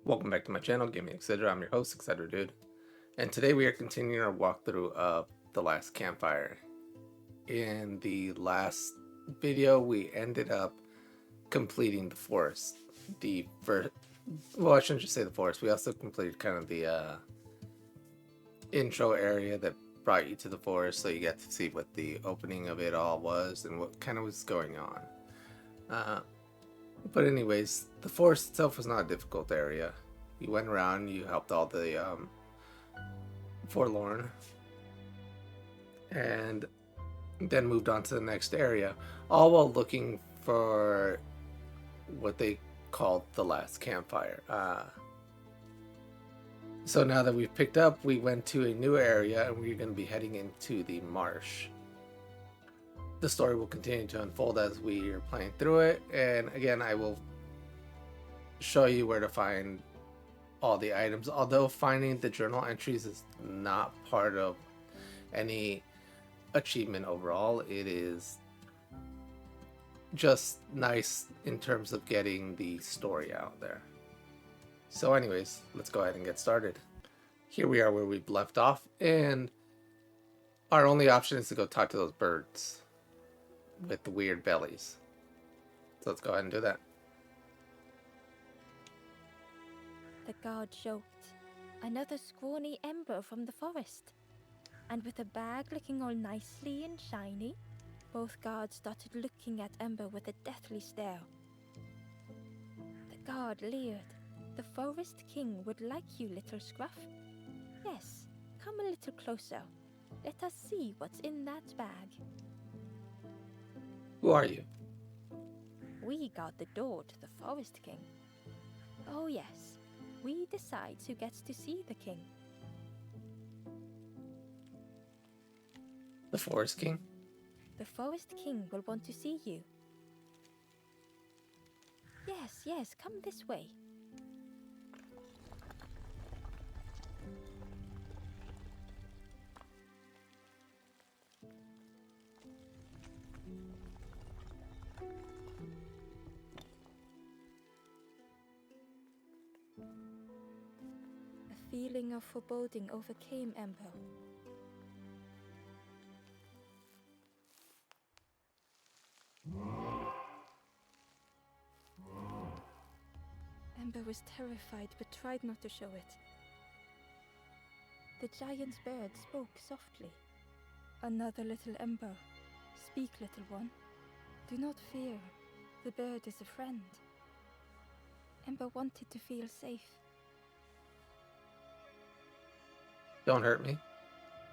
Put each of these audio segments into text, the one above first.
Welcome back to my channel, Gaming Etc. I'm your host, Etc. Dude. And today we are continuing our walkthrough of The Last Campfire. In the last video, we ended up completing the forest. Well, I shouldn't just say the forest. We also completed kind of the intro area that brought you to the forest, so you get to see what the opening of it all was and what kind of was going on. But anyways, the forest itself was not a difficult area. You went around, you helped all the forlorn, and then moved on to the next area, all while looking for what they called the last campfire. So now that we've picked up, we went to a new area and we're going to be heading into the marsh. The story will continue to unfold as we are playing through it, and again, I will show you where to find all the items, although finding the journal entries is not part of any achievement overall. It is just nice in terms of getting the story out there. So anyways, let's go ahead and get started. Here we are where we've left off, and our only option is to go talk to those birds with the weird bellies. So let's go ahead and do that. The guard joked. Another scrawny Ember from the forest. And with a bag looking all nicely and shiny, both guards started looking at Ember with a deathly stare. The guard leered. The forest king would like you, little scruff. Yes, come a little closer. Let us see what's in that bag. Who are you? We guard the door to the forest king. Oh yes, we decide who gets to see the king. The forest king? The forest king will want to see you. Yes, come this way. A feeling of foreboding overcame Ember. Ember was terrified but tried not to show it. The giant bird spoke softly. Another little Ember. Speak, little one. Do not fear. The bird is a friend. Ember wanted to feel safe. Don't hurt me.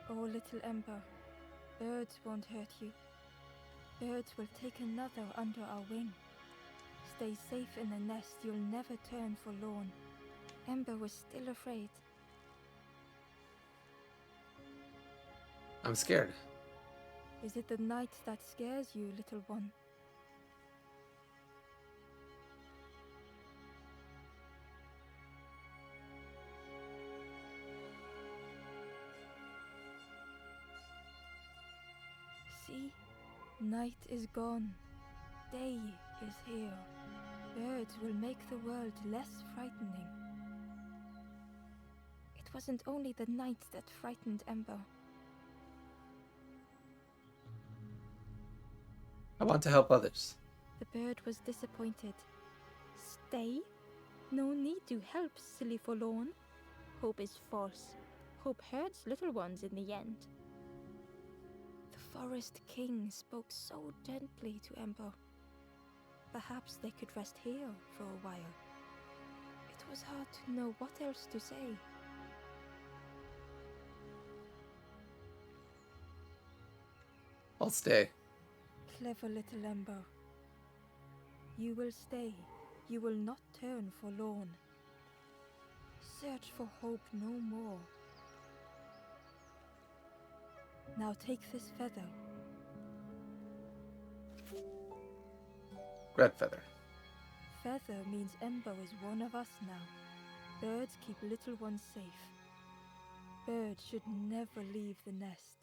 Oh, little Ember. Birds won't hurt you. Birds will take another under our wing. Stay safe in the nest, you'll never turn forlorn. Ember was still afraid. I'm scared. Is it the night that scares you, little one? See, night is gone. Day is here. Birds will make the world less frightening. It wasn't only the night that frightened Ember. I want to help others. The bird was disappointed. Stay? No need to help, silly forlorn. Hope is false. Hope hurts little ones in the end. The forest king spoke so gently to Ember. Perhaps they could rest here for a while. It was hard to know what else to say. I'll stay. Clever little Ember. You will stay. You will not turn forlorn. Search for hope no more. Now take this feather. Red feather. Feather means Ember is one of us now. Birds keep little ones safe. Birds should never leave the nest.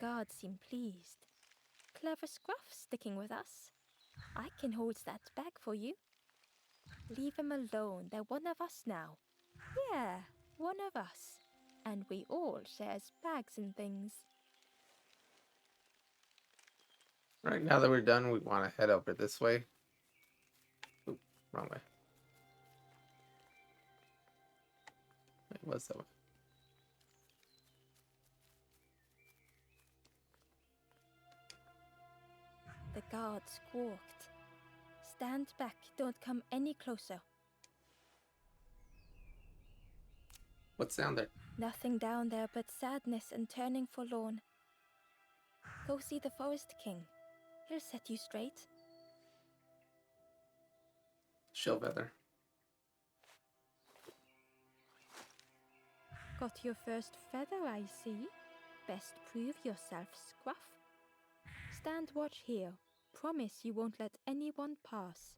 guards seem pleased. Clever Scruff sticking with us. I can hold that bag for you. Leave him alone, they're one of us now. Yeah, one of us. And we all shares bags and things. Right, now that we're done, we want to head over this way. Oop, wrong way. Wait, what's that way? The guard squawked. Stand back, don't come any closer. What's down there? Nothing down there but sadness and turning forlorn. Go see the Forest King. He'll set you straight. Shell feather. Got your first feather, I see. Best prove yourself, Scruff. Stand watch here. Promise you won't let anyone pass.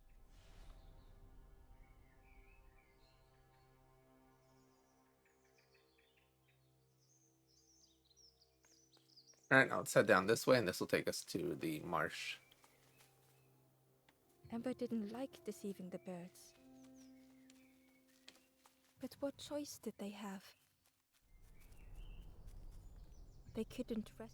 Alright, now let's head down this way, and this will take us to the marsh. Ember didn't like deceiving the birds. But what choice did they have? They couldn't rest.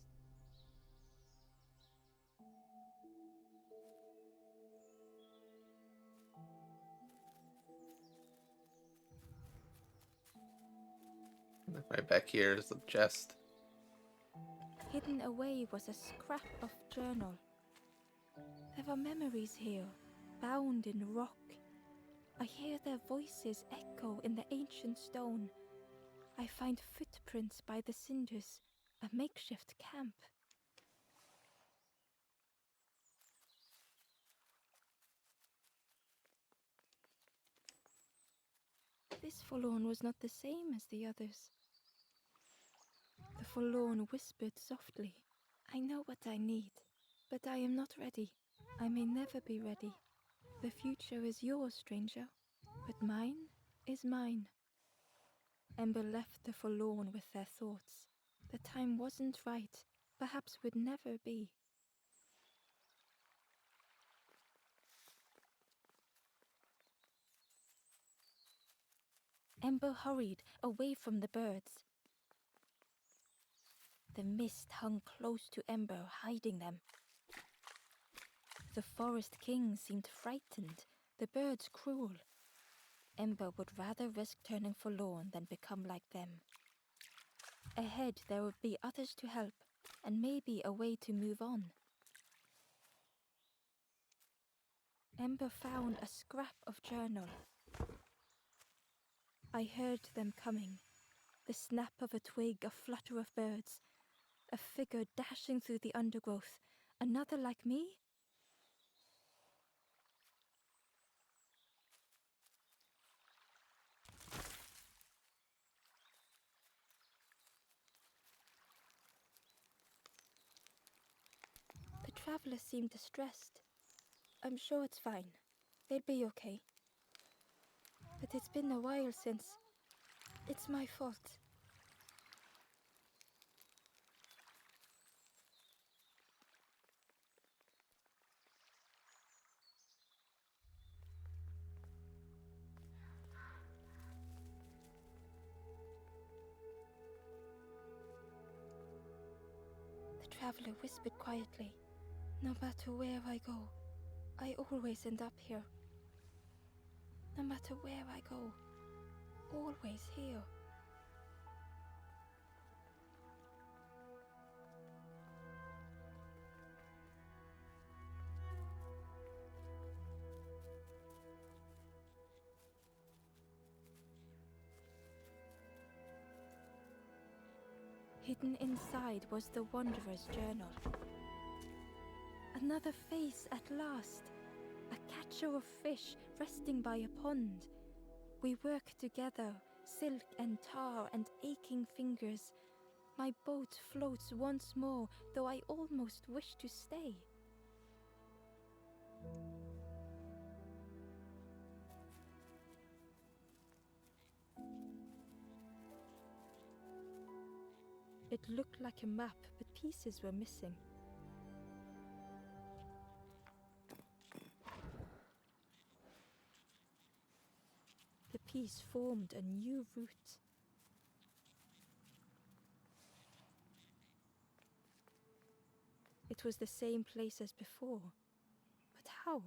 Right back here is the chest. Hidden away was a scrap of journal. There were memories here, bound in rock. I hear their voices echo in the ancient stone. I find footprints by the cinders, a makeshift camp. This forlorn was not the same as the others. The forlorn whispered softly, I know what I need, but I am not ready. I may never be ready. The future is yours, stranger, but mine is mine. Ember left the forlorn with their thoughts. The time wasn't right, perhaps would never be. Ember hurried away from the birds. The mist hung close to Ember, hiding them. The Forest King seemed frightened, the birds cruel. Ember would rather risk turning forlorn than become like them. Ahead there would be others to help, and maybe a way to move on. Ember found a scrap of journal. I heard them coming. The snap of a twig, a flutter of birds. A figure dashing through the undergrowth. Another like me? The traveler seemed distressed. I'm sure it's fine. They'll be okay. But it's been a while since... It's my fault. The traveler whispered quietly. No matter where I go, I always end up here. No matter where I go, always here. Hidden inside was the Wanderer's journal. Another face at last. A catcher of fish resting by a pond. We work together, silk and tar and aching fingers. My boat floats once more, though I almost wish to stay. It looked like a map, but pieces were missing. The piece formed a new route. It was the same place as before. But how?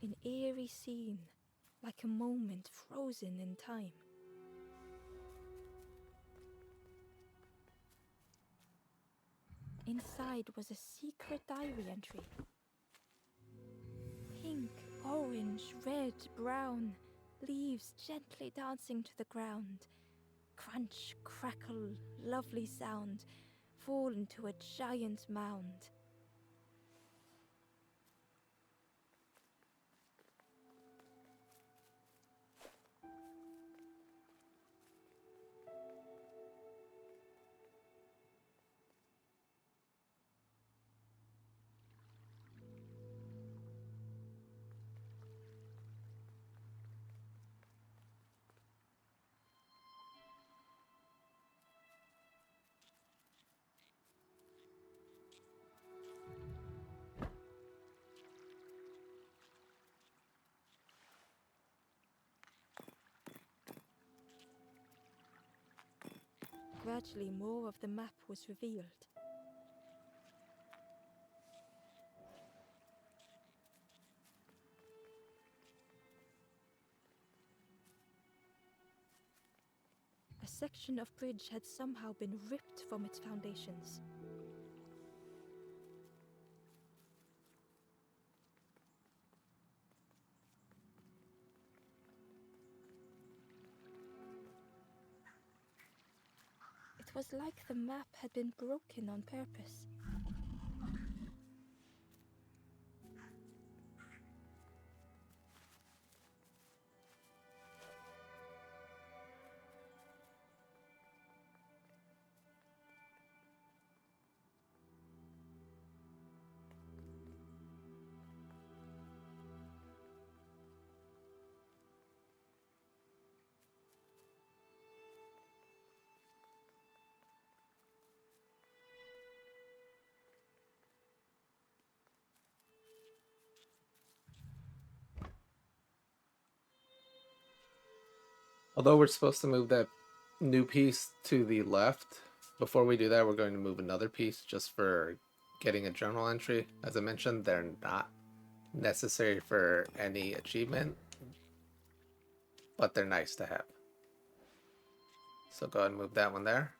An eerie scene, like a moment frozen in time. Inside was a secret diary entry. Pink, orange, red, brown, leaves gently dancing to the ground. Crunch, crackle, lovely sound, fall into a giant mound. Gradually, more of the map was revealed. A section of bridge had somehow been ripped from its foundations. It was like the map had been broken on purpose. Although we're supposed to move that new piece to the left, before we do that, we're going to move another piece just for getting a journal entry. As I mentioned, they're not necessary for any achievement, but they're nice to have. So go ahead and move that one there.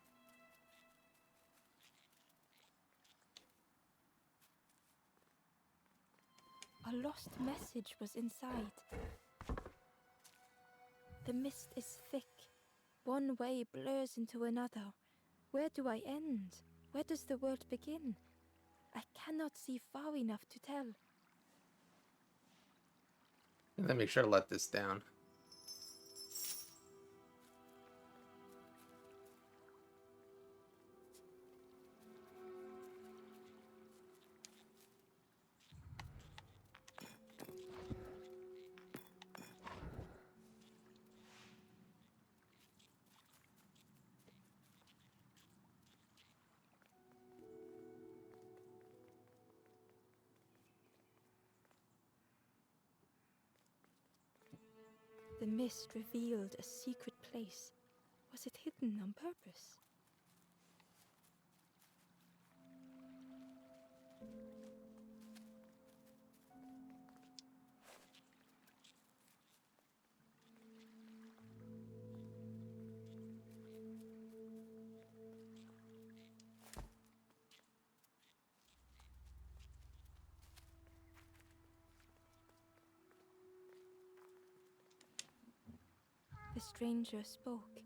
A lost message was inside. The mist is thick. One way blurs into another. Where do I end? Where does the world begin? I cannot see far enough to tell. And then make sure to let this down. The mist revealed a secret place. Was it hidden on purpose? The stranger spoke.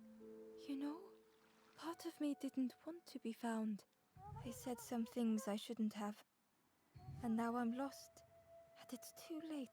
You know, part of me didn't want to be found. I said some things I shouldn't have. And now I'm lost. And it's too late.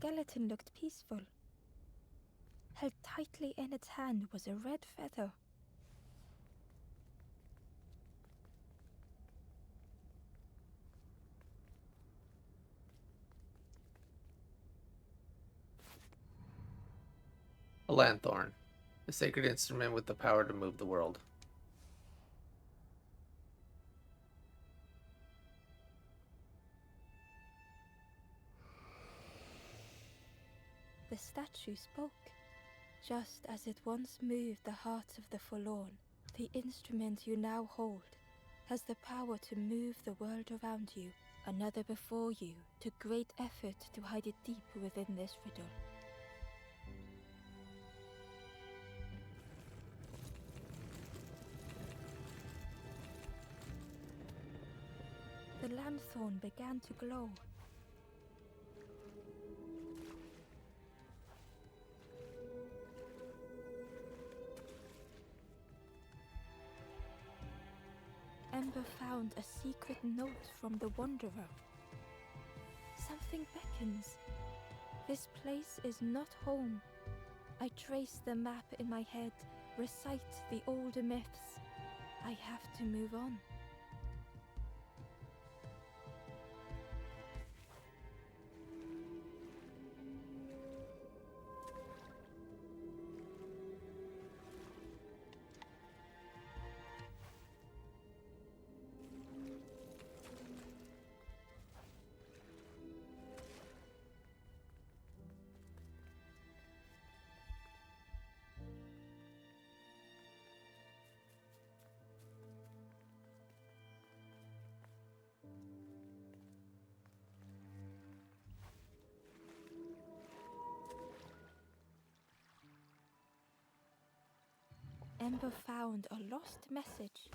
skeleton looked peaceful. Held tightly in its hand was a red feather. A Lanthorn, a sacred instrument with the power to move the world. The statue spoke. Just as it once moved the hearts of the forlorn, the instrument you now hold has the power to move the world around you. Another before you took great effort to hide it deep within this riddle. The lanthorn began to glow. Ember found a secret note from the Wanderer. Something beckons. This place is not home. I trace the map in my head, recite the older myths. I have to move on. Ember found a lost message.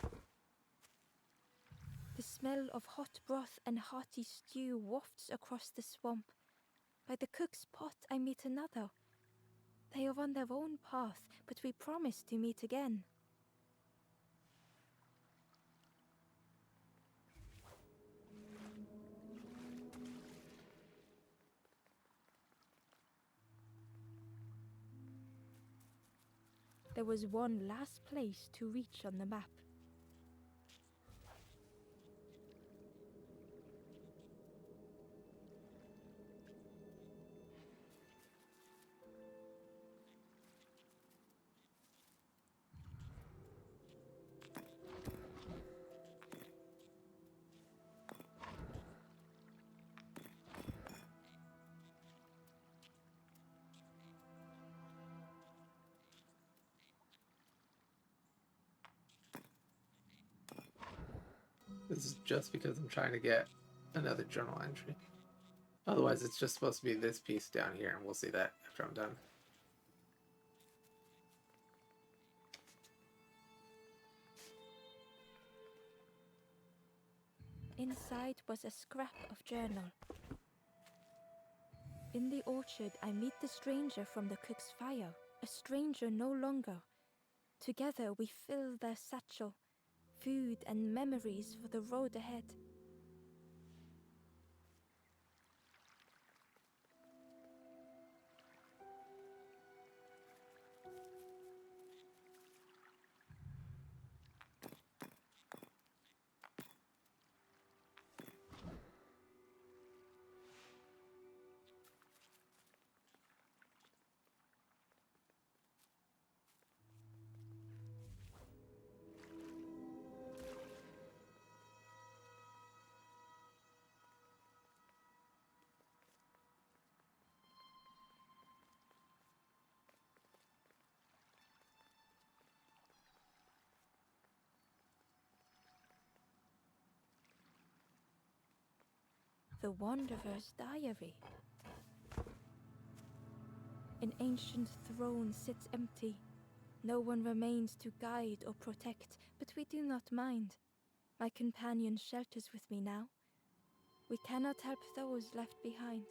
The smell of hot broth and hearty stew wafts across the swamp. By the cook's pot I meet another. They are on their own path, but we promise to meet again. There was one last place to reach on the map. This is just because I'm trying to get another journal entry. Otherwise, it's just supposed to be this piece down here, and we'll see that after I'm done. Inside was a scrap of journal. In the orchard, I meet the stranger from the cook's fire, a stranger no longer. Together we fill their satchel, food and memories for the road ahead. The Wanderer's Diary. An ancient throne sits empty. No one remains to guide or protect, but we do not mind. My companion shelters with me now. We cannot help those left behind.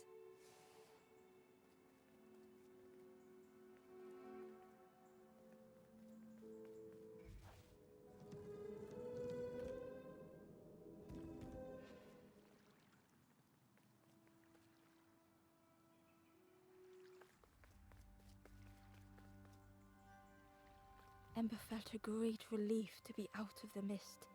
Ember felt a great relief to be out of the mist.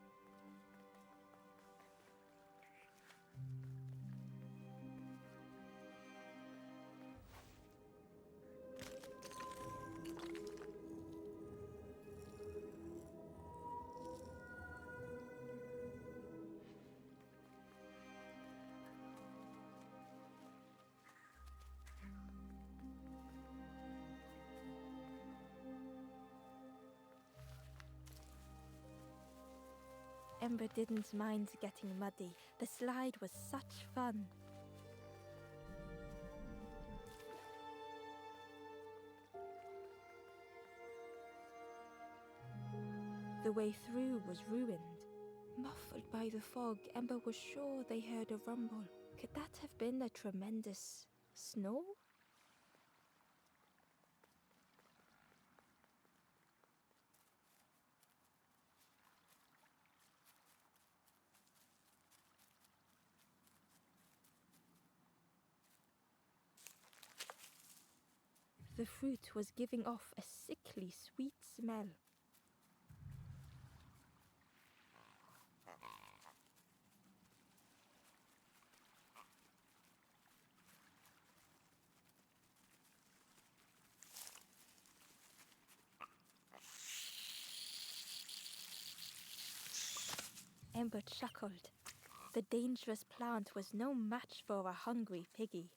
Ember didn't mind getting muddy. The slide was such fun. The way through was ruined. Muffled by the fog, Ember was sure they heard a rumble. Could that have been a tremendous snow? The fruit was giving off a sickly sweet smell. Ember chuckled. The dangerous plant was no match for a hungry piggy.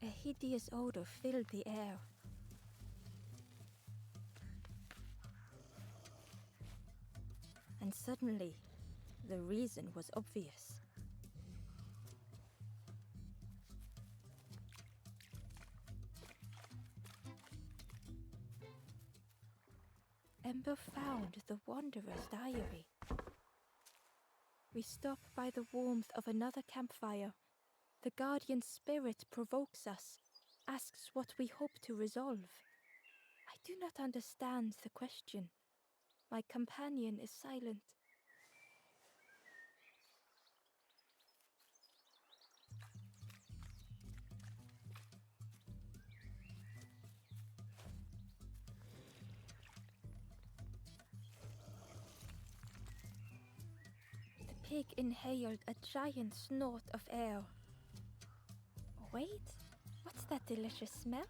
A hideous odor filled the air. And suddenly, the reason was obvious. Ember found the Wanderer's diary. We stop by the warmth of another campfire. The guardian spirit provokes us, asks what we hope to resolve. I do not understand the question. My companion is silent. The pig inhaled a giant snort of air. Wait, what's that delicious smell?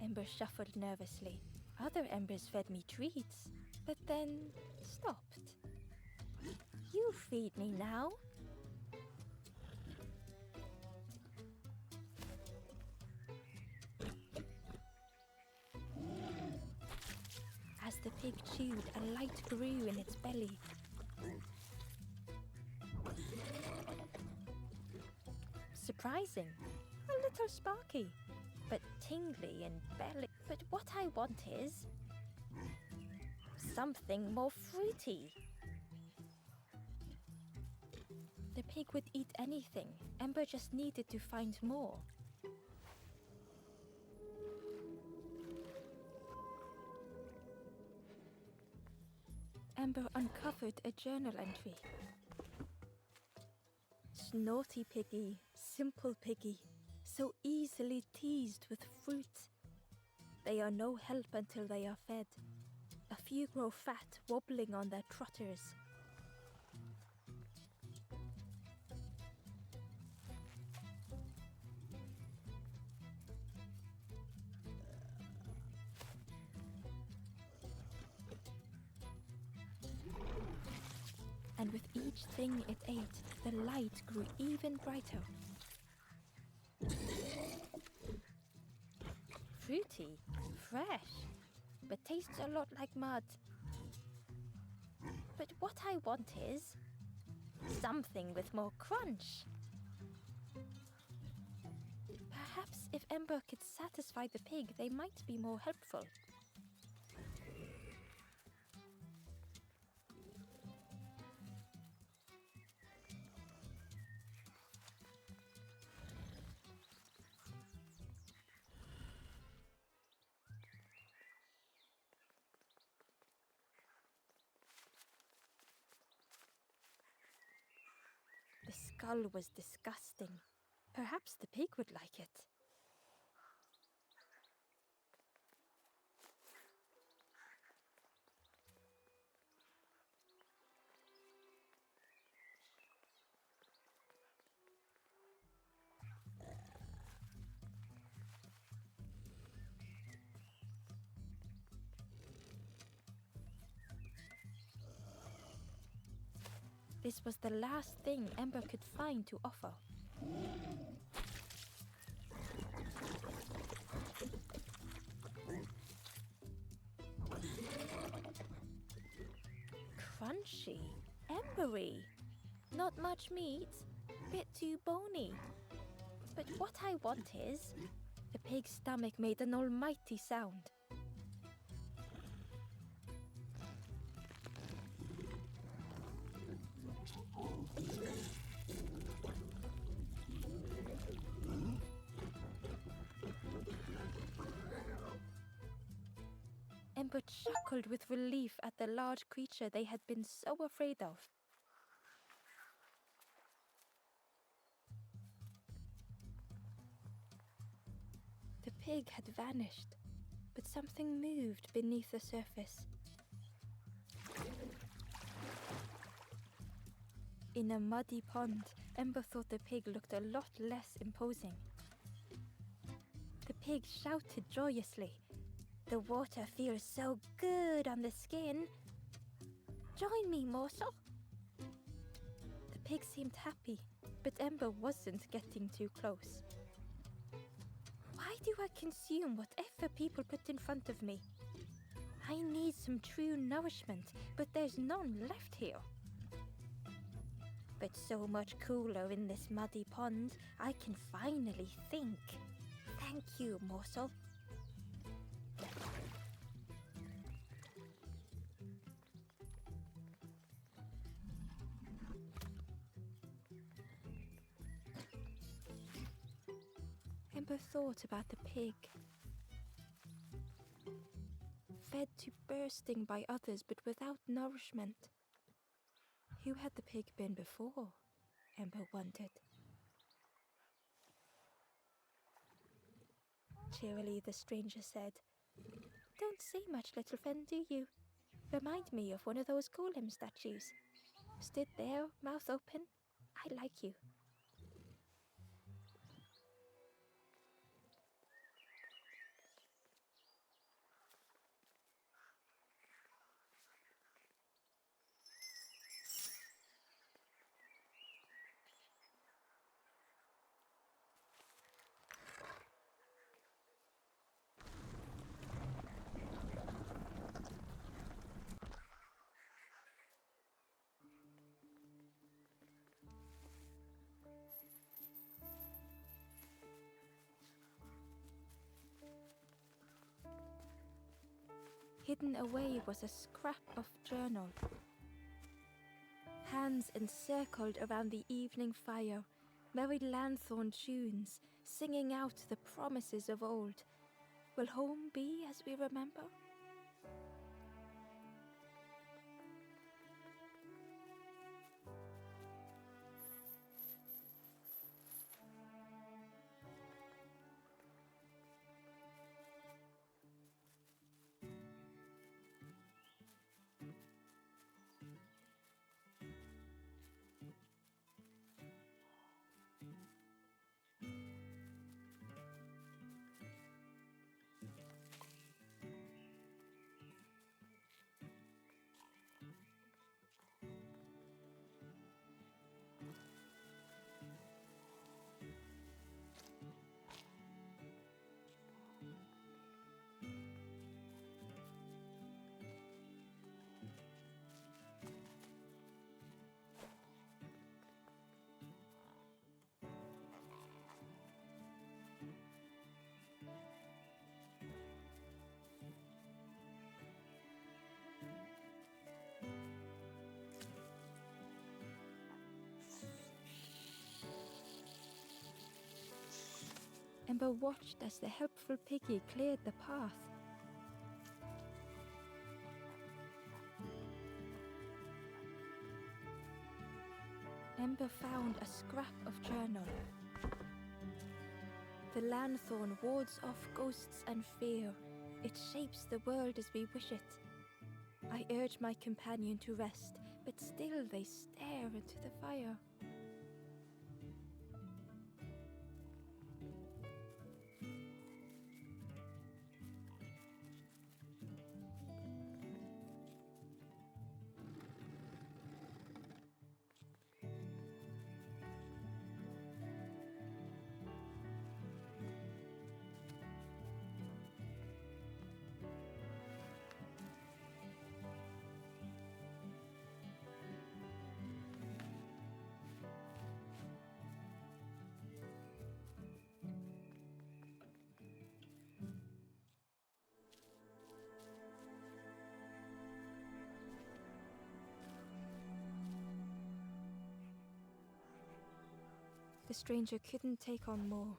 Ember shuffled nervously. Other embers fed me treats, but then stopped. You feed me now. As the pig chewed, a light grew in its belly. Surprising. A little sparky, but tingly in belly. But what I want is something more fruity. The pig would eat anything. Ember just needed to find more. Ember uncovered a journal entry. Naughty piggy, simple piggy, so easily teased with fruit. They are no help until they are fed. A few grow fat, wobbling on their trotters. And with each thing it ate, the light grew even brighter. Fruity, fresh, but tastes a lot like mud. But what I want is something with more crunch. Perhaps if Ember could satisfy the pig, they might be more helpful. The skull was disgusting. Perhaps the pig would like it. This was the last thing Ember could find to offer. Crunchy, embery, not much meat, bit too bony. But what I want is, the pig's stomach made an almighty sound. Ember chuckled with relief at the large creature they had been so afraid of. The pig had vanished, but something moved beneath the surface. In a muddy pond, Ember thought the pig looked a lot less imposing. The pig shouted joyously. The water feels so good on the skin. Join me, morsel. The pig seemed happy, but Ember wasn't getting too close. Why do I consume whatever people put in front of me? I need some true nourishment, but there's none left here. But so much cooler in this muddy pond, I can finally think. Thank you, morsel. Ember thought about the pig. Fed to bursting by others, but without nourishment. Who had the pig been before? Ember wondered. Cheerily, the stranger said, "Don't say much, little friend, do you? Remind me of one of those golem statues. Stood there, mouth open. I like you." Hidden away was a scrap of journal. Hands encircled around the evening fire, merry Lanthorn tunes, singing out the promises of old. Will home be as we remember? Ember watched as the helpful piggy cleared the path. Ember found a scrap of journal. The Lanthorn wards off ghosts and fear. It shapes the world as we wish it. I urge my companion to rest, but still they stare into the fire. The stranger couldn't take on more.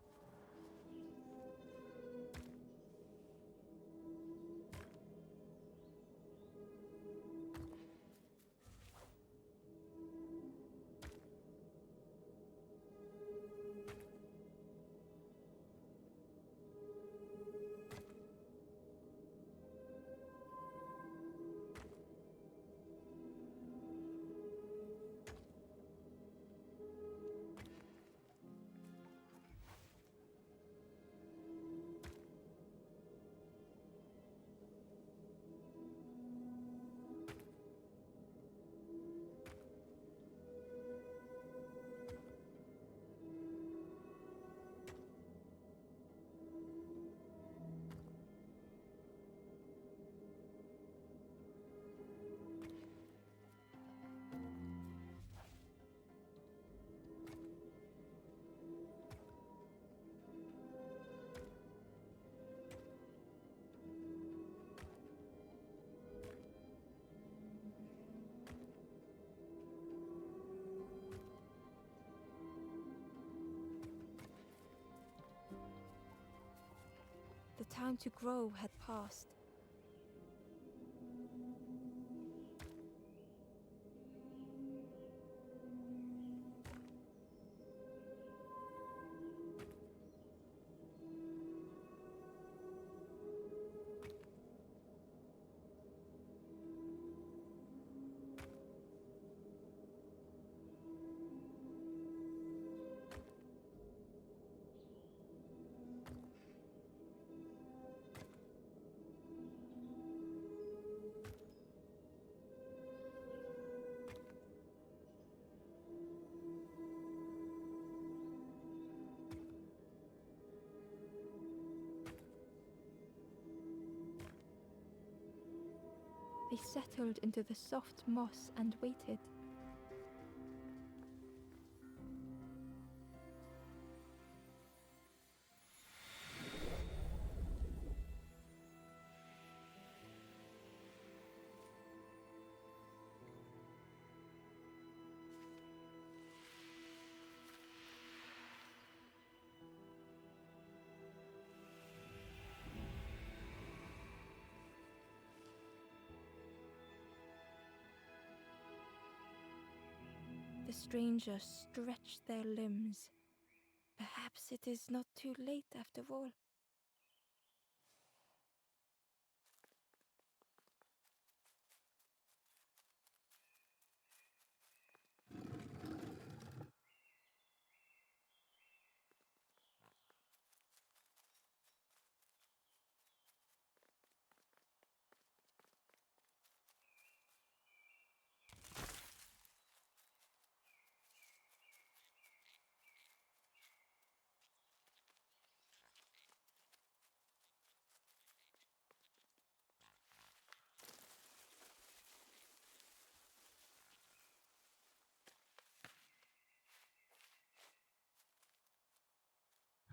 The time to grow had passed. They settled into the soft moss and waited. The stranger stretched their limbs. Perhaps it is not too late after all.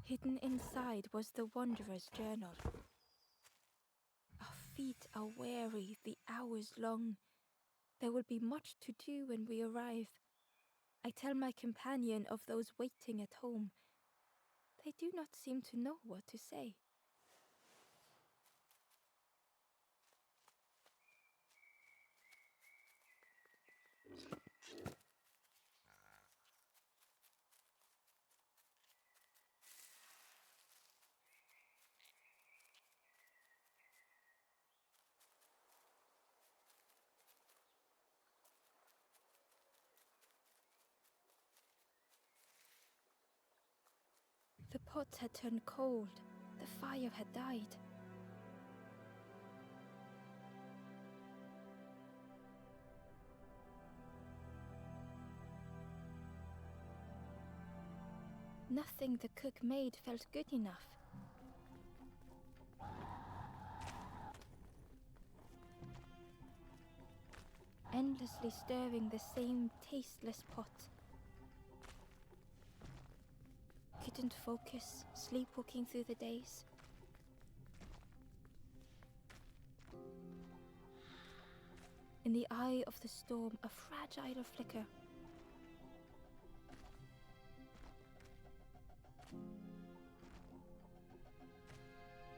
Hidden inside was the wanderer's journal. Our feet are weary, the hours long. There will be much to do when we arrive. I tell my companion of those waiting at home. They do not seem to know what to say. The pot had turned cold. The fire had died. Nothing the cook made felt good enough. Endlessly stirring the same tasteless pot. Couldn't focus, sleepwalking through the days. In the eye of the storm, a fragile flicker.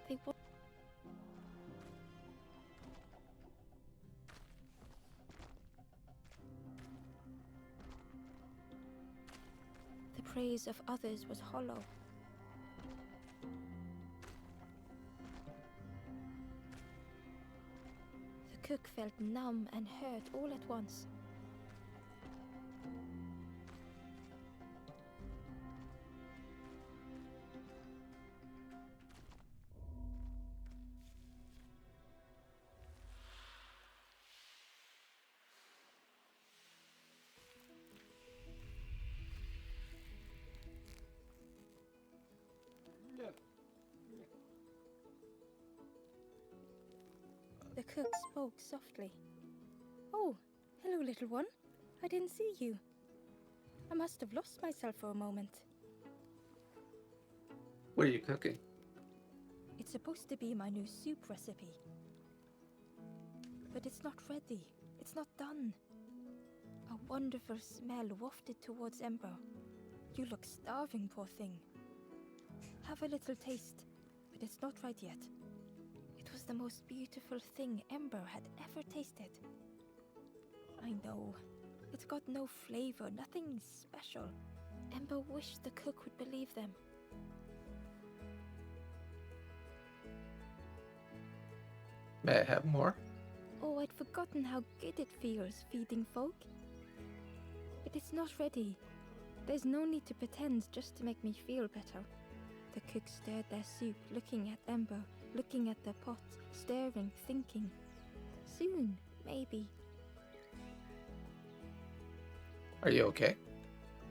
They wa- The praise of others was hollow. The cook felt numb and hurt all at once. The cook spoke softly. "Oh, hello, little one. I didn't see you. I must have lost myself for a moment." What are you cooking? It's supposed to be my new soup recipe. But it's not ready. It's not done. A wonderful smell wafted towards Ember. "You look starving, poor thing. Have a little taste, but it's not right yet." It was the most beautiful thing Ember had ever tasted. I know. It's got no flavor, nothing special. Ember wished the cook would believe them. May I have more? Oh, I'd forgotten how good it feels feeding folk. But it's not ready. There's no need to pretend just to make me feel better. The cook stirred their soup, looking at Ember, looking at the pot, stirring, thinking. Soon, maybe. Are you okay?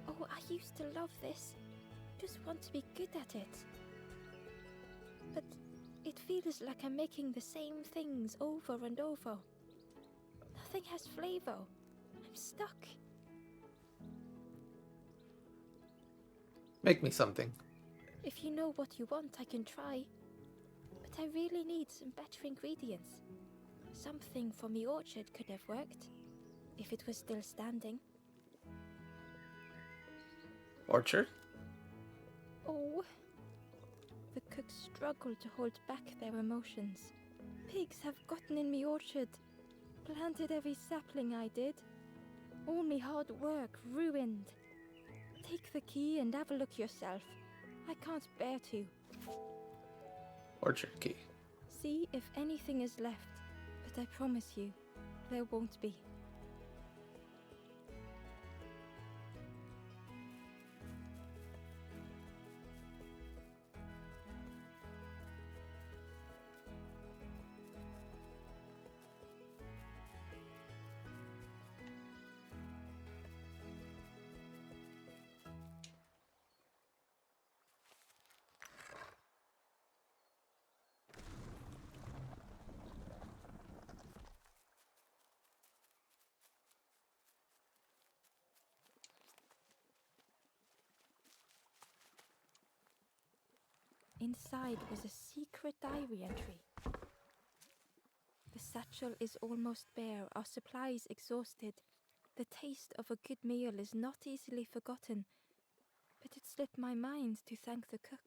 Oh, I used to love this. Just want to be good at it. But it feels like I'm making the same things over and over. Nothing has flavor. I'm stuck. Make me something. If you know what you want, I can try. But I really need some better ingredients. Something from the orchard could have worked, if it was still standing. Orchard? Oh. The cook struggled to hold back their emotions. Pigs have gotten in me orchard. Planted every sapling I did. All me hard work ruined. Take the key and have a look yourself. I can't bear to. Orchard key. See if anything is left, but I promise you, there won't be. Inside was a secret diary entry. The satchel is almost bare, our supplies exhausted. The taste of a good meal is not easily forgotten, but it slipped my mind to thank the cook.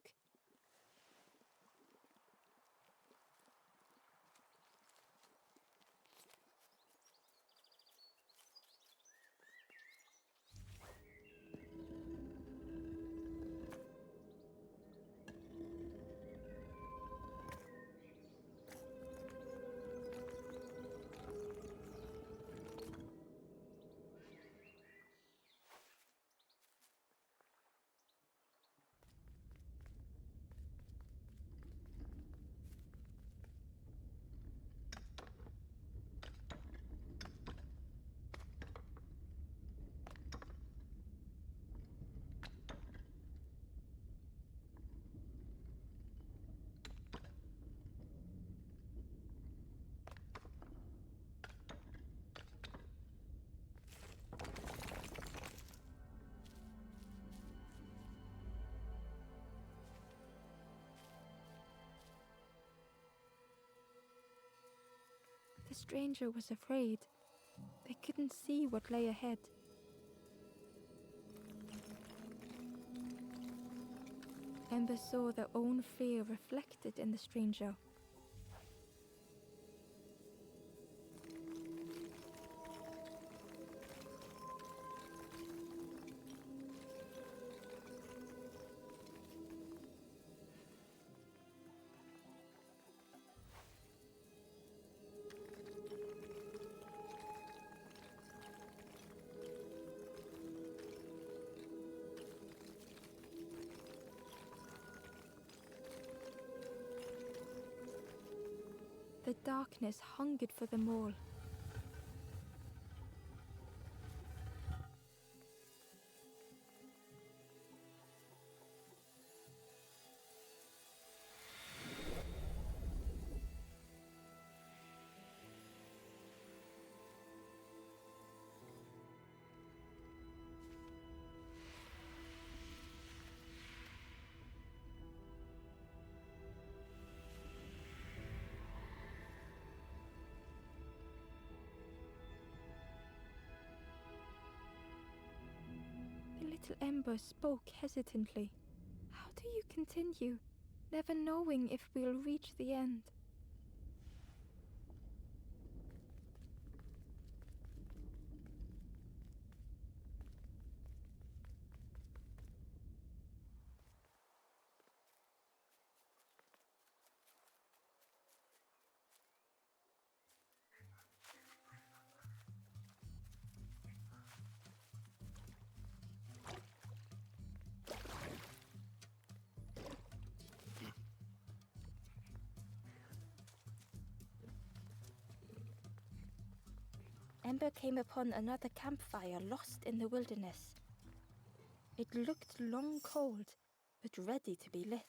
The stranger was afraid. They couldn't see what lay ahead. Ember saw their own fear reflected in the stranger. The darkness hungered for them all. The little Ember spoke hesitantly. How do you continue, never knowing if we'll reach the end? Ember came upon another campfire lost in the wilderness. It looked long cold, but ready to be lit.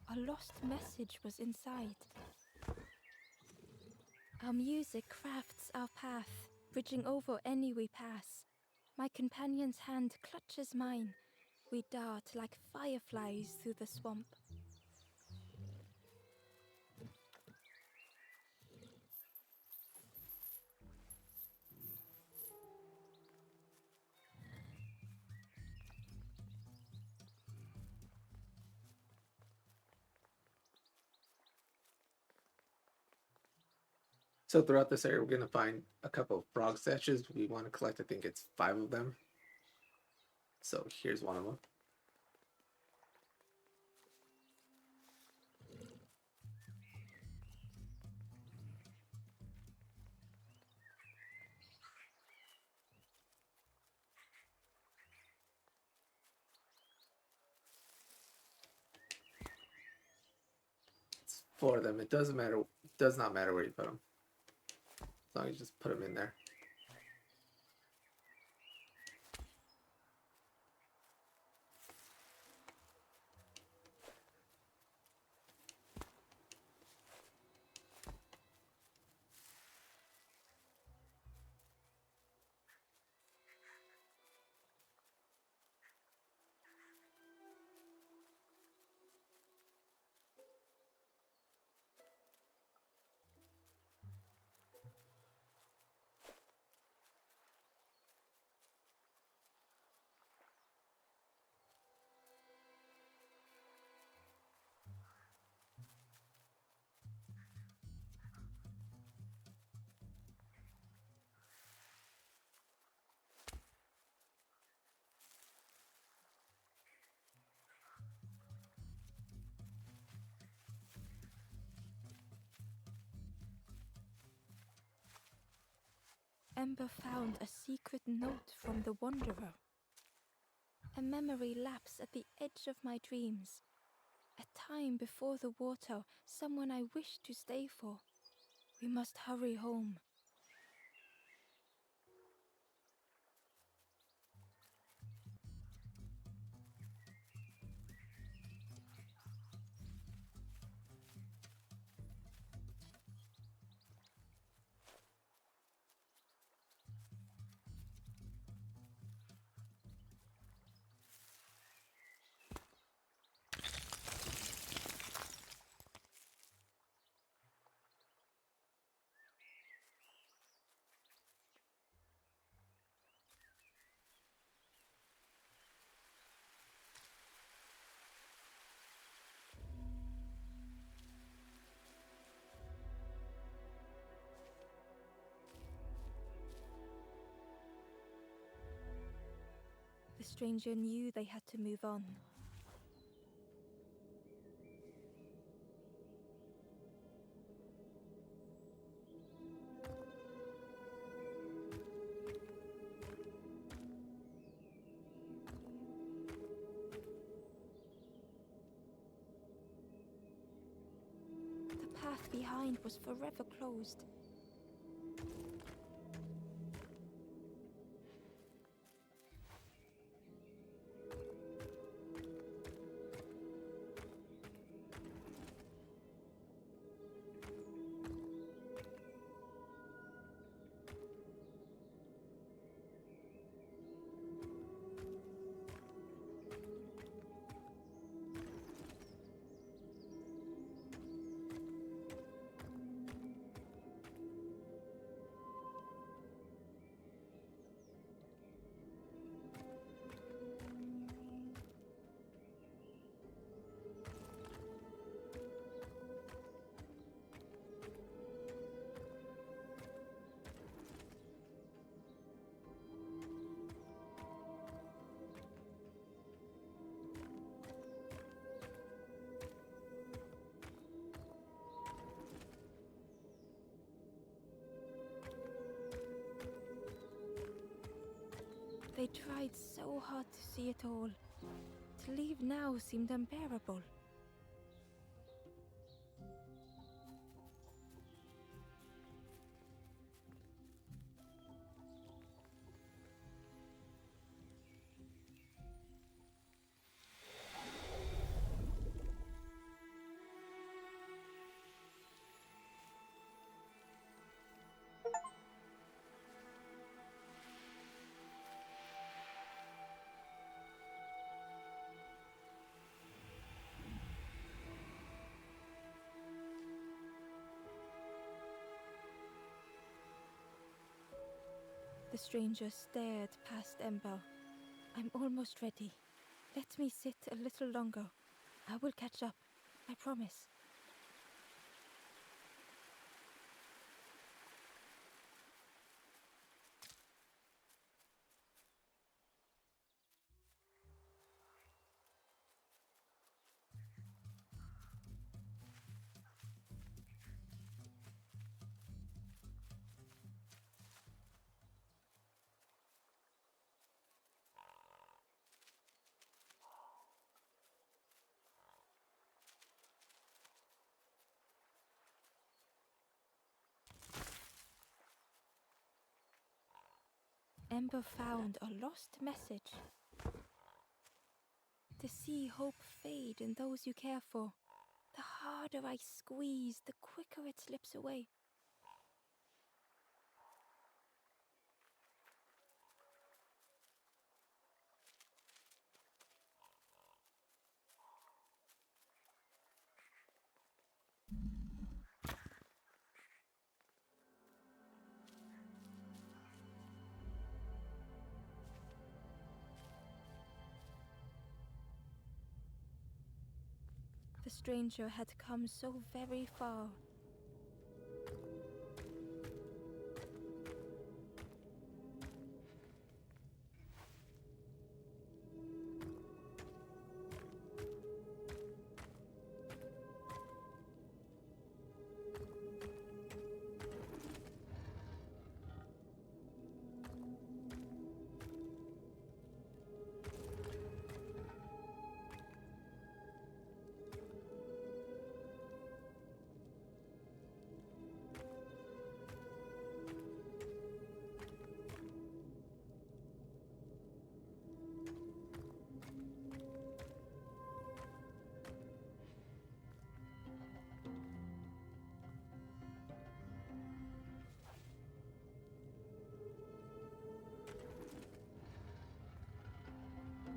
A lost message was inside. Our music crafts our path, bridging over any we pass. My companion's hand clutches mine. We dart like fireflies through the swamp. So throughout this area, we're going to find a couple of frog statues. We want to collect, I think it's 5 of them. So here's one of them. It's 4 of them. It does not matter where you put them. As long as you just put them in there. Ember found a secret note from the Wanderer. A memory lapse at the edge of my dreams. A time before the water, someone I wished to stay for. We must hurry home. The stranger knew they had to move on. The path behind was forever closed. They tried so hard to see it all. To leave now seemed unbearable. The stranger stared past Ember. I'm almost ready. Let me sit a little longer. I will catch up, I promise. Ember found a lost message. To see hope fade in those you care for. The harder I squeeze, the quicker it slips away. The stranger had come so very far.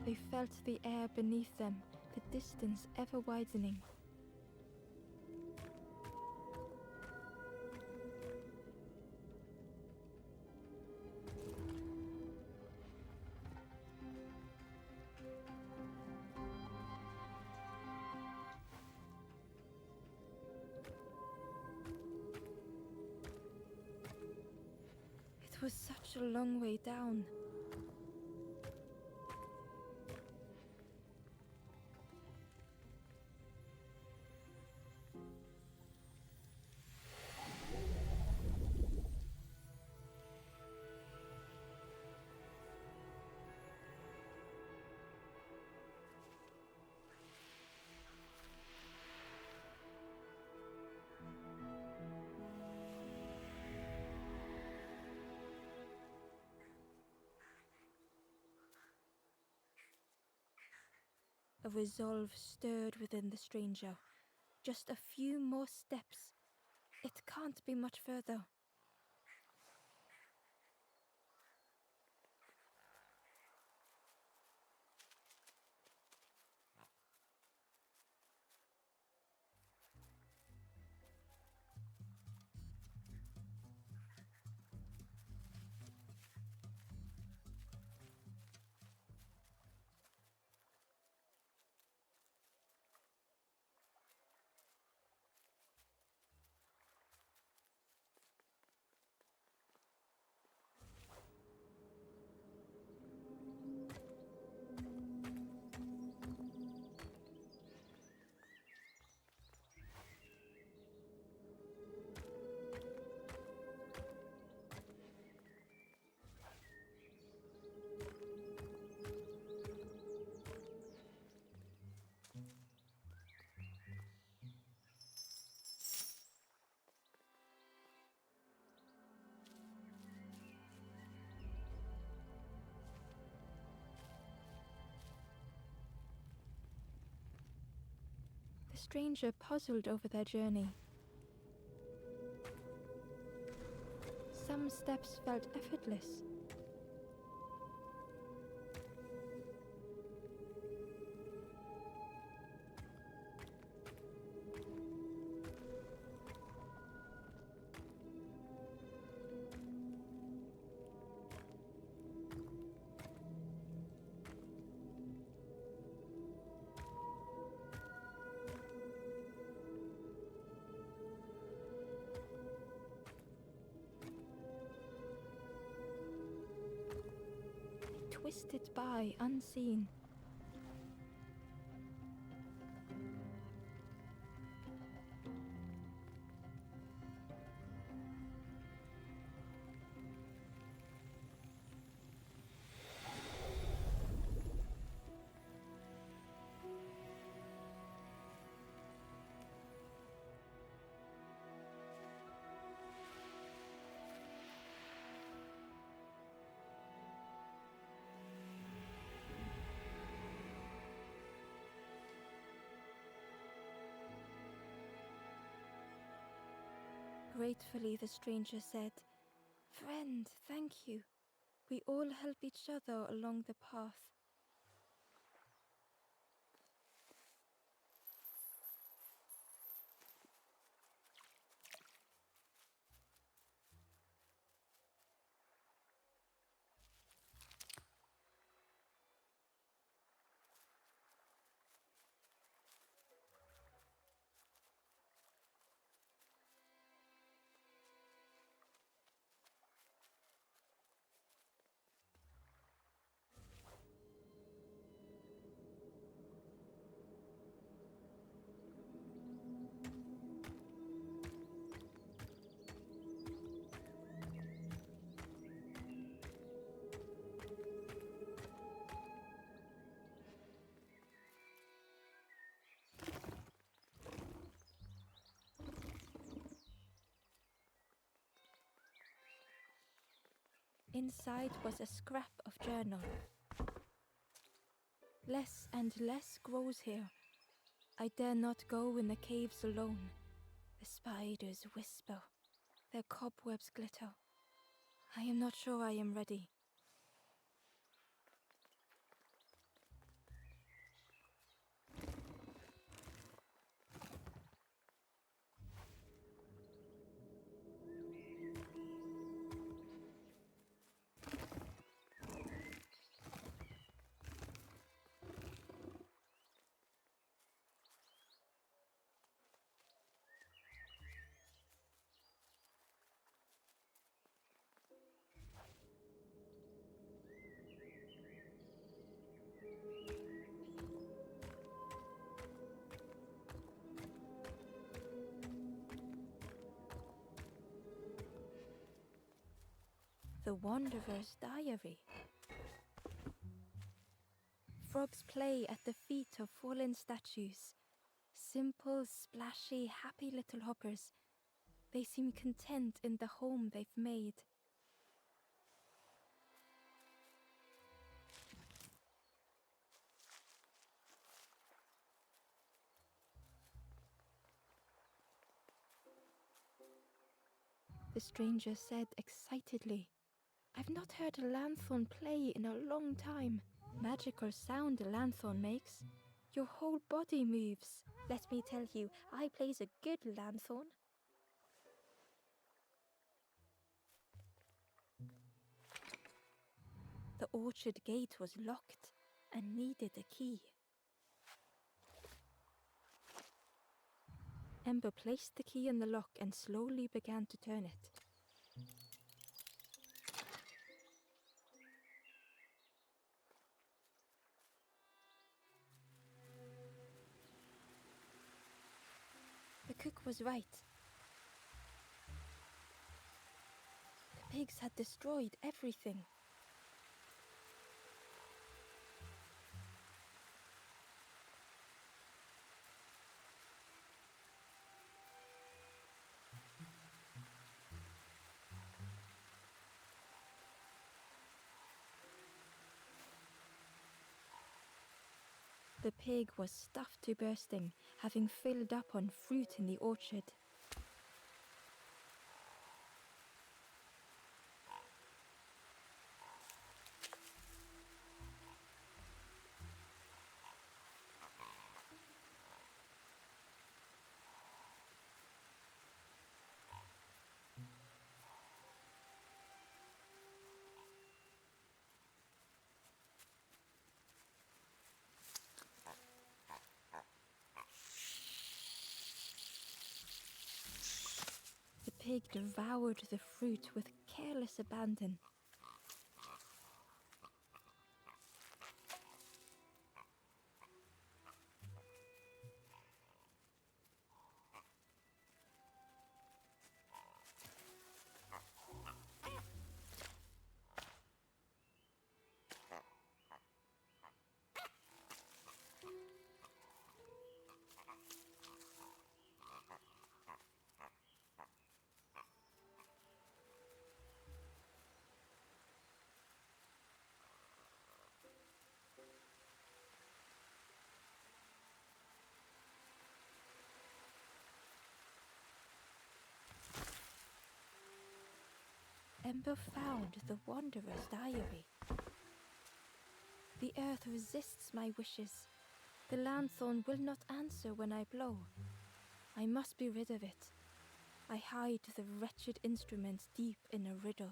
They felt the air beneath them, the distance ever widening. It was such a long way down. A resolve stirred within the stranger. Just a few more steps. It can't be much further. The stranger puzzled over their journey. Some steps felt effortless. Twisted by unseen. Gratefully, the stranger said, "Friend, thank you. We all help each other along the path." Inside was a scrap of journal. Less and less grows here. I dare not go in the caves alone. The spiders whisper. Their cobwebs glitter. I am not sure I am ready. The Wanderer's Diary. Frogs play at the feet of fallen statues. Simple, splashy, happy little hoppers. They seem content in the home they've made. The stranger said excitedly, "I've not heard a lanthorn play in a long time. Magical sound a lanthorn makes. Your whole body moves. Let me tell you, I plays a good lanthorn." The orchard gate was locked and needed a key. Ember placed the key in the lock and slowly began to turn it. The cook was right. The pigs had destroyed everything. The pig was stuffed to bursting, having filled up on fruit in the orchard. The pig devoured the fruit with careless abandon. Ember found the Wanderer's Diary. The earth resists my wishes. The lanthorn will not answer when I blow. I must be rid of it. I hide the wretched instrument deep in a riddle.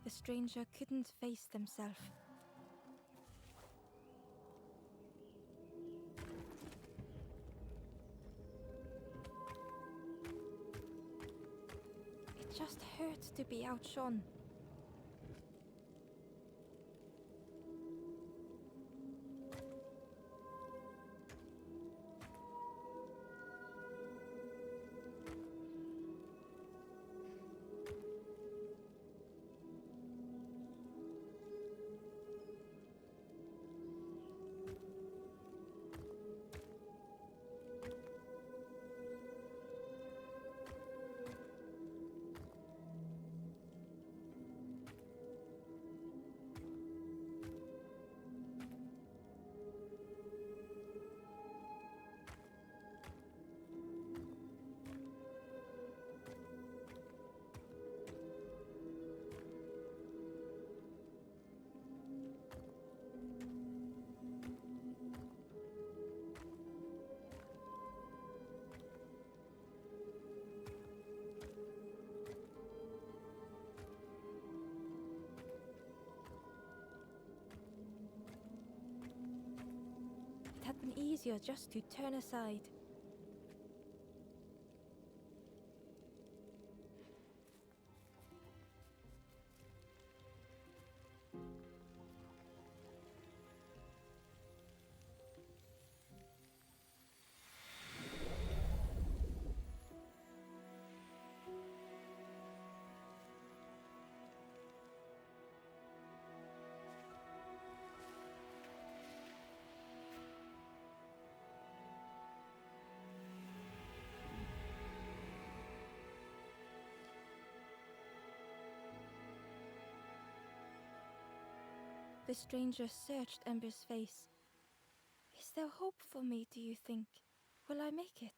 The stranger couldn't face themselves. It just hurt to be outshone. and easier just to turn aside. The stranger searched Ember's face. Is there hope for me, do you think? Will I make it?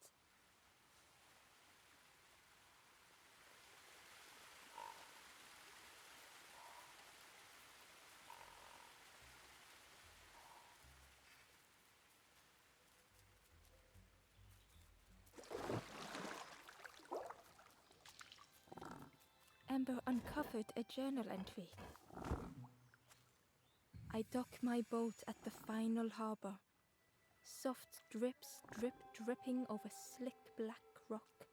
Ember uncovered a journal entry. I dock my boat at the final harbor. Soft drips drip dripping over slick black rock.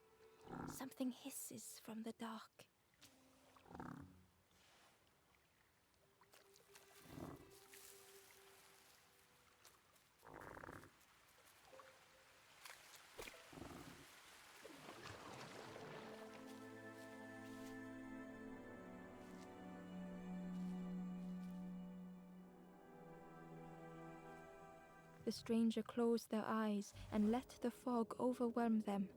Something hisses from the dark. The stranger closed their eyes and let the fog overwhelm them.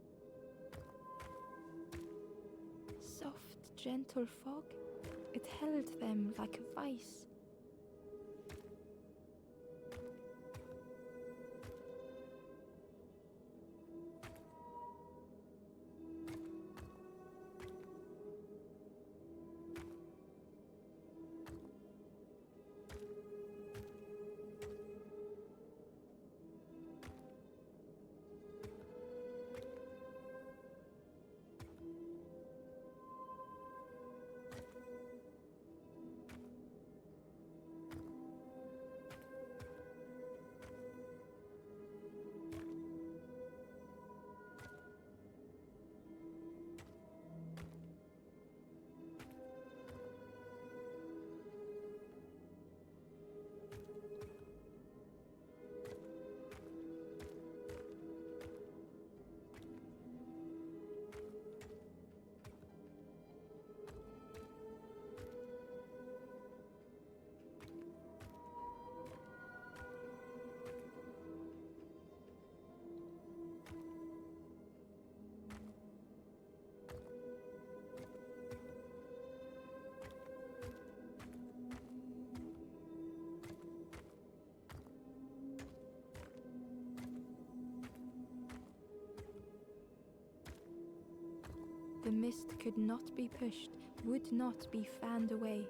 Soft, gentle fog. It held them like a vice. The mist could not be pushed, would not be fanned away.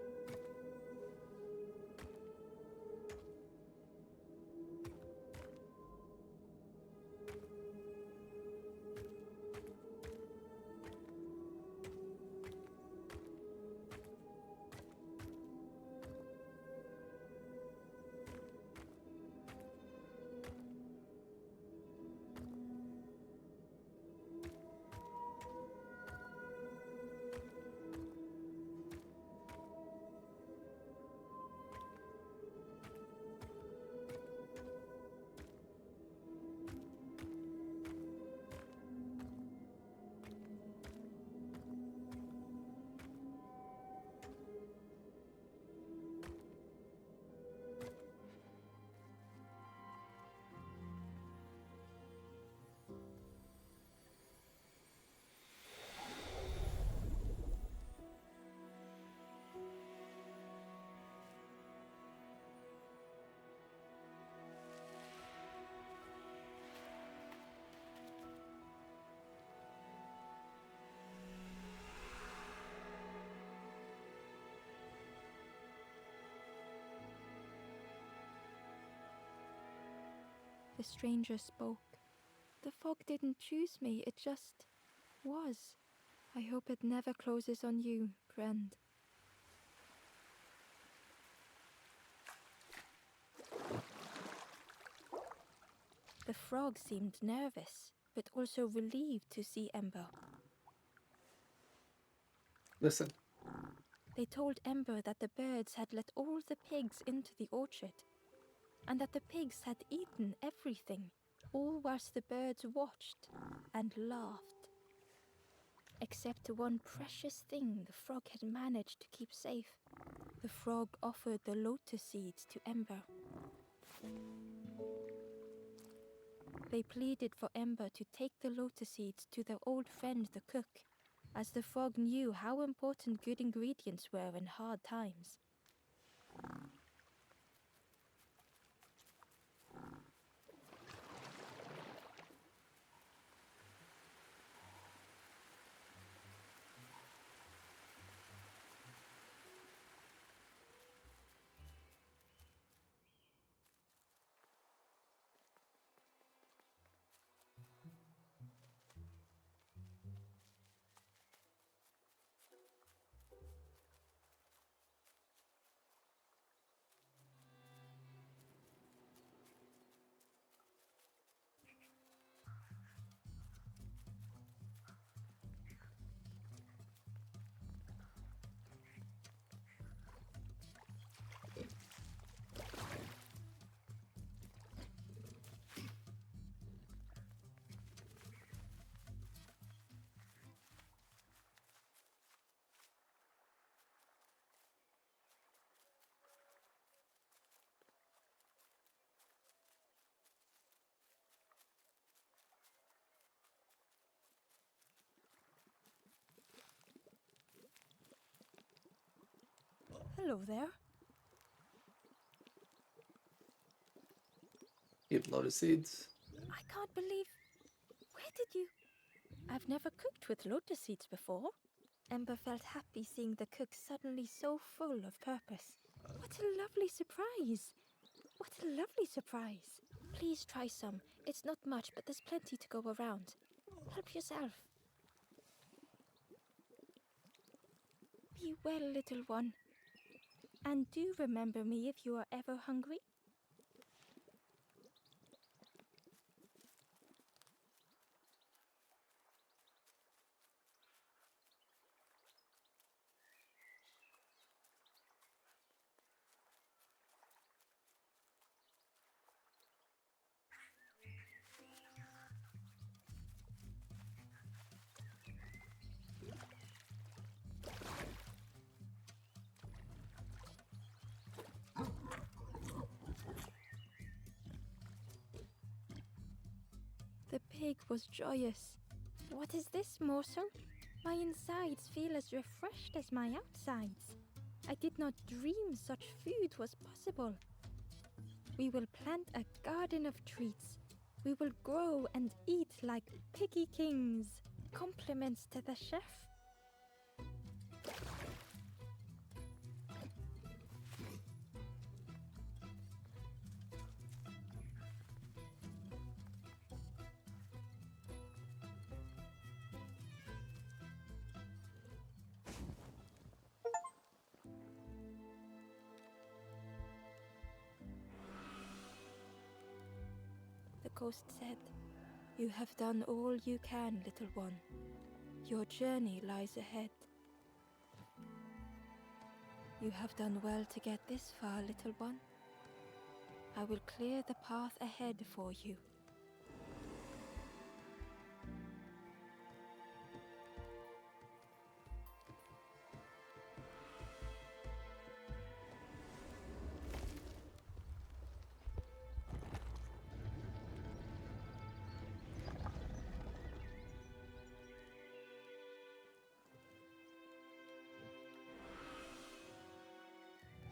The stranger spoke. The fog didn't choose me, it just was. I hope it never closes on you, friend. The frog seemed nervous, but also relieved to see Ember. Listen. They told Ember that the birds had let all the pigs into the orchard, and that the pigs had eaten everything, all whilst the birds watched and laughed. Except one precious thing the frog had managed to keep safe. The frog offered the lotus seeds to Ember. They pleaded for Ember to take the lotus seeds to their old friend the cook, as the frog knew how important good ingredients were in hard times. Hello there. You have lotus seeds? I can't believe... Where did you... I've never cooked with lotus seeds before. Ember felt happy seeing the cook suddenly so full of purpose. What a lovely surprise! What a lovely surprise! Please try some. It's not much, but there's plenty to go around. Help yourself. Be well, little one. And do remember me if you are ever hungry. The pig was joyous. What is this, morsel? My insides feel as refreshed as my outsides. I did not dream such food was possible. We will plant a garden of treats. We will grow and eat like piggy kings. Compliments to the chef. The ghost said, "You have done all you can, little one. Your journey lies ahead. You have done well to get this far, little one. I will clear the path ahead for you."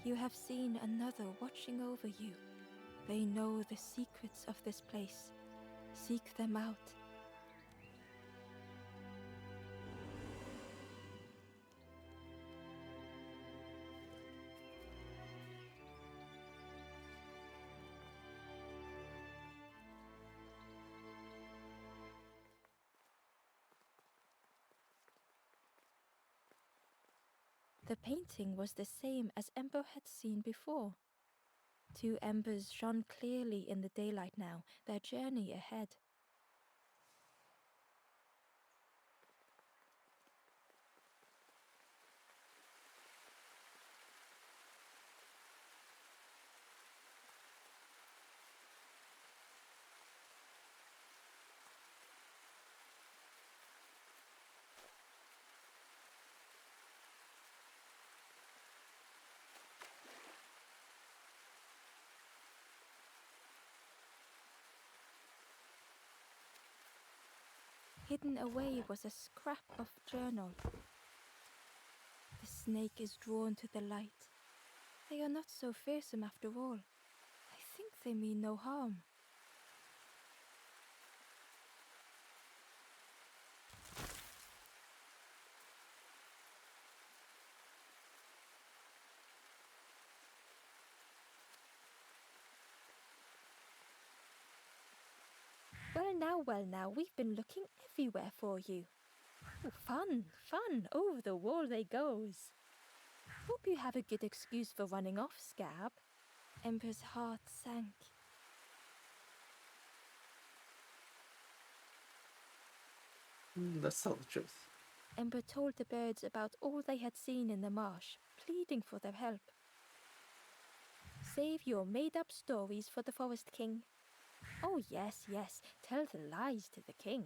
You have seen another watching over you. They know the secrets of this place. Seek them out. The painting was the same as Ember had seen before. Two embers shone clearly in the daylight now, their journey ahead. Hidden away was a scrap of journal. The snake is drawn to the light. They are not so fearsome after all. I think they mean no harm. Well now, we've been looking everywhere for you. Oh, fun, over the wall they goes. Hope you have a good excuse for running off, Scab. Ember's heart sank. Let's tell the truth. Ember told the birds about all they had seen in the marsh, pleading for their help. Save your made-up stories for the Forest King. Oh yes, tell the lies to the king.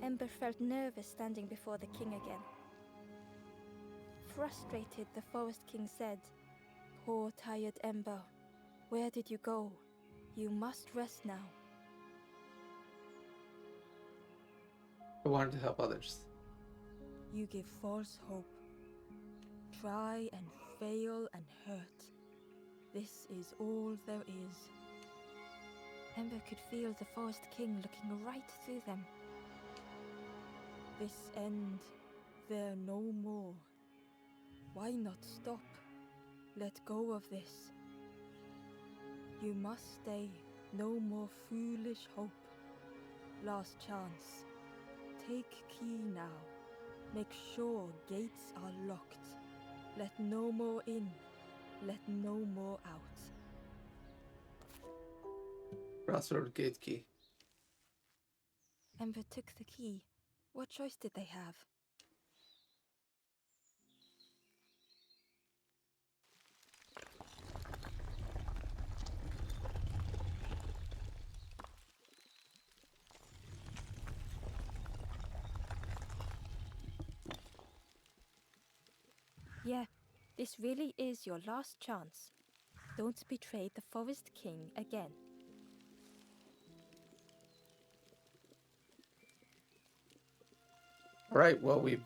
Ember felt nervous standing before the king again. Frustrated, the Forest King said, "Poor tired Ember, where did you go? You must rest now." I wanted to help others. You give false hope. Try and fail and hurt. This is all there is. Ember could feel the Forest King looking right through them. This end, there no more. Why not stop? Let go of this. You must stay. No more foolish hope. Last chance. Take key now. Make sure gates are locked. Let no more in. Let no more out. Crossroads gate key. Ember took the key. What choice did they have? Yeah, this really is your last chance. Don't betray the Forest King again. Alright, well, we've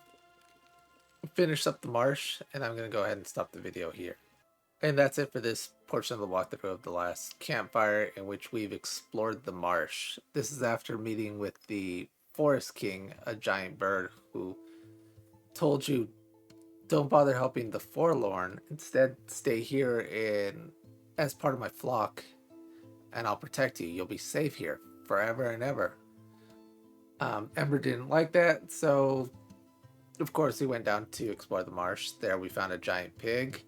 finished up the marsh, and I'm going to go ahead and stop the video here. And that's it for this portion of the walkthrough of the last campfire, in which we've explored the marsh. This is after meeting with the Forest King, a giant bird, who told you, don't bother helping the forlorn. Instead, stay here as part of my flock, and I'll protect you. You'll be safe here forever and ever. Ember didn't like that, so of course we went down to explore the marsh. There we found a giant pig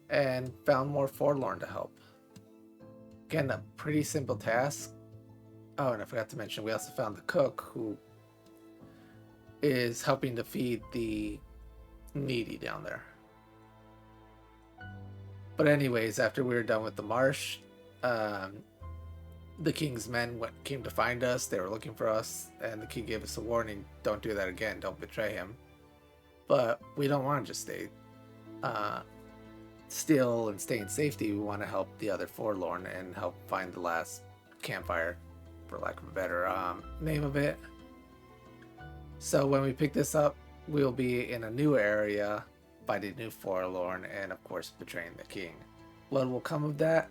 and found more forlorn to help. Again, a pretty simple task. Oh, and I forgot to mention, we also found the cook, who is helping to feed the needy down there. But anyways, after we were done with the marsh, the king's men came to find us. They were looking for us, and the king gave us a warning: don't do that again, don't betray him. But we don't want to just stay still and stay in safety. We want to help the other forlorn and help find the last campfire, for lack of a better name of it. So when we pick this up, we'll be in a new area fighting new forlorn, and of course betraying the king. What will come of that?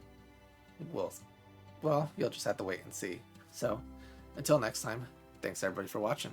Well, you'll just have to wait and see. So, until next time, thanks everybody for watching.